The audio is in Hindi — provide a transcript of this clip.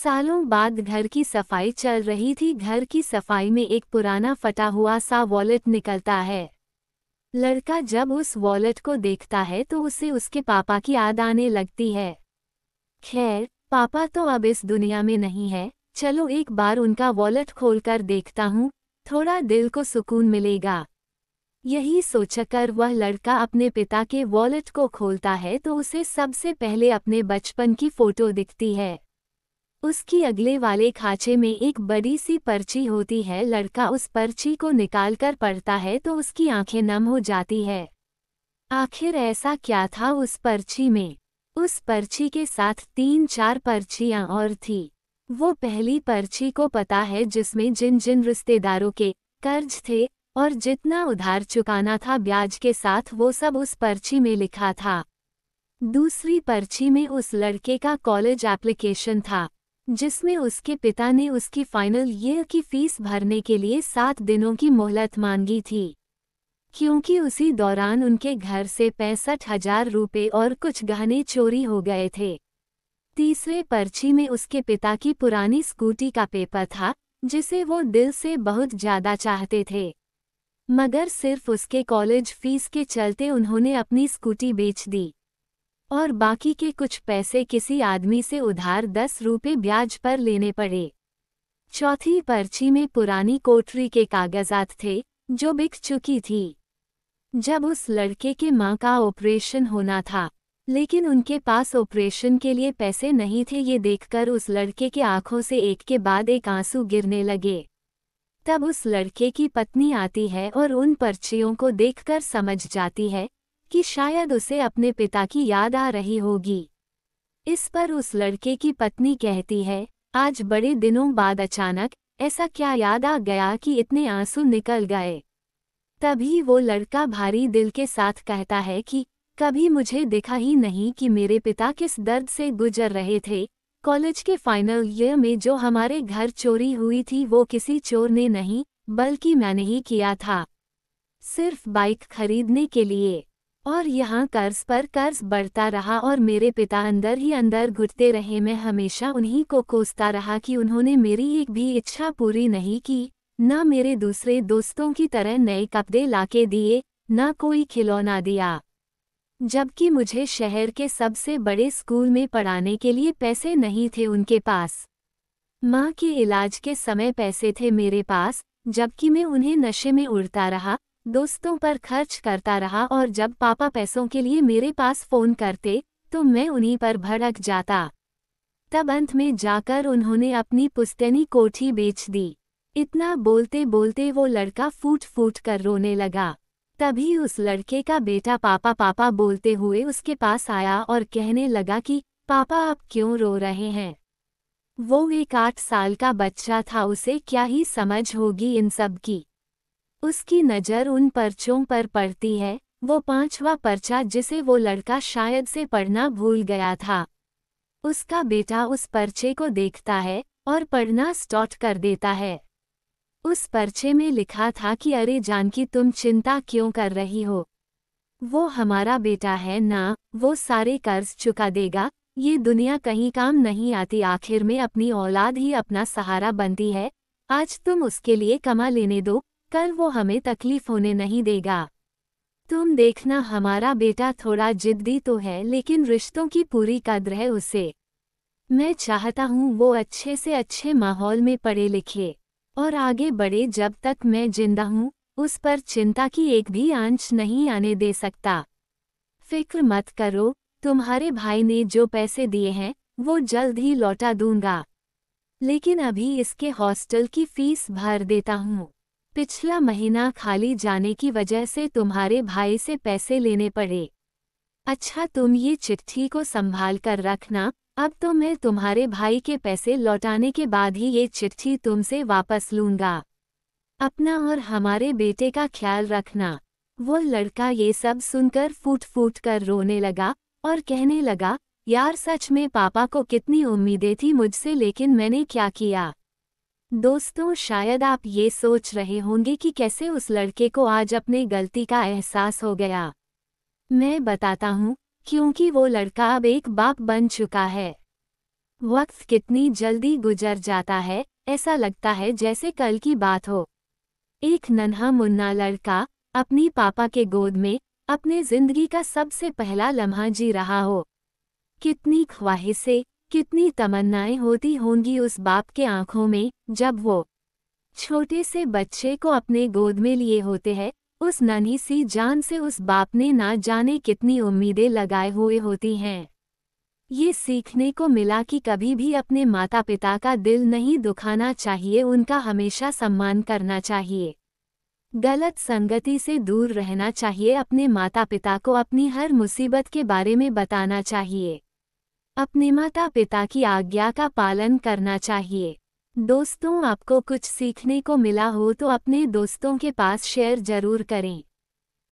सालों बाद घर की सफाई चल रही थी। घर की सफाई में एक पुराना फटा हुआ सा वॉलेट निकलता है। लड़का जब उस वॉलेट को देखता है तो उसे उसके पापा की याद आने लगती है। खैर, पापा तो अब इस दुनिया में नहीं है, चलो एक बार उनका वॉलेट खोलकर देखता हूँ, थोड़ा दिल को सुकून मिलेगा। यही सोचकर वह लड़का अपने पिता के वॉलेट को खोलता है तो उसे सबसे पहले अपने बचपन की फोटो दिखती है। उसकी अगले वाले खांचे में एक बड़ी सी पर्ची होती है। लड़का उस पर्ची को निकालकर पढ़ता है तो उसकी आंखें नम हो जाती है। आखिर ऐसा क्या था उस पर्ची में? उस पर्ची के साथ 3-4 पर्चियां और थी। वो पहली पर्ची को पता है जिसमें जिन जिन रिश्तेदारों के कर्ज थे और जितना उधार चुकाना था ब्याज के साथ, वो सब उस पर्ची में लिखा था। दूसरी पर्ची में उस लड़के का कॉलेज एप्लीकेशन था, जिसमें उसके पिता ने उसकी फाइनल ईयर की फीस भरने के लिए 7 दिनों की मोहलत मांगी थी, क्योंकि उसी दौरान उनके घर से 65,000 रुपये और कुछ गहने चोरी हो गए थे। तीसरे पर्ची में उसके पिता की पुरानी स्कूटी का पेपर था, जिसे वो दिल से बहुत ज़्यादा चाहते थे, मगर सिर्फ उसके कॉलेज फीस के चलते उन्होंने अपनी स्कूटी बेच दी और बाकी के कुछ पैसे किसी आदमी से उधार 10 रुपये ब्याज पर लेने पड़े। चौथी पर्ची में पुरानी कोठरी के कागजात थे जो बिक चुकी थी। जब उस लड़के के मां का ऑपरेशन होना था, लेकिन उनके पास ऑपरेशन के लिए पैसे नहीं थे, ये देखकर उस लड़के के आंखों से एक के बाद एक आंसू गिरने लगे। तब उस लड़के की पत्नी आती है और उन पर्चियों को देखकर समझ जाती है कि शायद उसे अपने पिता की याद आ रही होगी। इस पर उस लड़के की पत्नी कहती है, आज बड़े दिनों बाद अचानक ऐसा क्या याद आ गया कि इतने आंसू निकल गए? तभी वो लड़का भारी दिल के साथ कहता है कि कभी मुझे दिखा ही नहीं कि मेरे पिता किस दर्द से गुजर रहे थे। कॉलेज के फाइनल ईयर में जो हमारे घर चोरी हुई थी वो किसी चोर ने नहीं, बल्कि मैंने ही किया था, सिर्फ बाइक खरीदने के लिए। और यहाँ कर्ज पर कर्ज बढ़ता रहा और मेरे पिता अंदर ही अंदर घुटते रहे। मैं हमेशा उन्हीं को कोसता रहा कि उन्होंने मेरी एक भी इच्छा पूरी नहीं की, न मेरे दूसरे दोस्तों की तरह नए कपड़े लाके दिए, न कोई खिलौना दिया, जबकि मुझे शहर के सबसे बड़े स्कूल में पढ़ाने के लिए पैसे नहीं थे उनके पास। माँ के इलाज के समय पैसे थे मेरे पास, जबकि मैं उन्हें नशे में उड़ता रहा, दोस्तों पर खर्च करता रहा, और जब पापा पैसों के लिए मेरे पास फ़ोन करते तो मैं उन्हीं पर भड़क जाता। तब अंत में जाकर उन्होंने अपनी पुश्तैनी कोठी बेच दी। इतना बोलते बोलते वो लड़का फूट फूट कर रोने लगा। तभी उस लड़के का बेटा पापा पापा बोलते हुए उसके पास आया और कहने लगा कि पापा आप क्यों रो रहे हैं? वो एक 8 साल का बच्चा था, उसे क्या ही समझ होगी इन सब की। उसकी नज़र उन पर्चों पर पड़ती है, वो 5वां पर्चा जिसे वो लड़का शायद से पढ़ना भूल गया था। उसका बेटा उस पर्चे को देखता है और पढ़ना स्टार्ट कर देता है। उस पर्चे में लिखा था कि अरे जानकी, तुम चिंता क्यों कर रही हो? वो हमारा बेटा है ना, वो सारे कर्ज चुका देगा। ये दुनिया कहीं काम नहीं आती, आखिर में अपनी औलाद ही अपना सहारा बनती है। आज तुम उसके लिए कमा लेने दो, कल वो हमें तकलीफ होने नहीं देगा। तुम देखना, हमारा बेटा थोड़ा जिद्दी तो है, लेकिन रिश्तों की पूरी कद्र है उसे। मैं चाहता हूँ वो अच्छे से अच्छे माहौल में पढ़े लिखे और आगे बढ़े। जब तक मैं जिंदा हूँ उस पर चिंता की एक भी आंच नहीं आने दे सकता। फिक्र मत करो, तुम्हारे भाई ने जो पैसे दिए हैं वो जल्द ही लौटा दूंगा, लेकिन अभी इसके हॉस्टल की फीस भर देता हूँ। पिछला महीना खाली जाने की वजह से तुम्हारे भाई से पैसे लेने पड़े। अच्छा, तुम ये चिट्ठी को संभाल कर रखना। अब तो मैं तुम्हारे भाई के पैसे लौटाने के बाद ही ये चिट्ठी तुमसे वापस लूँगा। अपना और हमारे बेटे का ख्याल रखना। वो लड़का ये सब सुनकर फूट फूट कर रोने लगा और कहने लगा, यार सच में पापा को कितनी उम्मीदें थी मुझसे, लेकिन मैंने क्या किया? दोस्तों, शायद आप ये सोच रहे होंगे कि कैसे उस लड़के को आज अपने गलती का एहसास हो गया। मैं बताता हूँ, क्योंकि वो लड़का अब एक बाप बन चुका है। वक्त कितनी जल्दी गुजर जाता है, ऐसा लगता है जैसे कल की बात हो। एक नन्हा मुन्ना लड़का अपनी पापा के गोद में अपने जिंदगी का सबसे पहला लम्हा जी रहा हो। कितनी ख्वाहिशें, कितनी तमन्नाएं होती होंगी उस बाप के आंखों में जब वो छोटे से बच्चे को अपने गोद में लिए होते हैं। उस नन्ही सी जान से उस बाप ने ना जाने कितनी उम्मीदें लगाए हुए होती हैं। ये सीखने को मिला कि कभी भी अपने माता पिता का दिल नहीं दुखाना चाहिए, उनका हमेशा सम्मान करना चाहिए। गलत संगति से दूर रहना चाहिए, अपने माता पिता को अपनी हर मुसीबत के बारे में बताना चाहिए। अपने माता पिता की आज्ञा का पालन करना चाहिए। दोस्तों, आपको कुछ सीखने को मिला हो तो अपने दोस्तों के पास शेयर जरूर करें।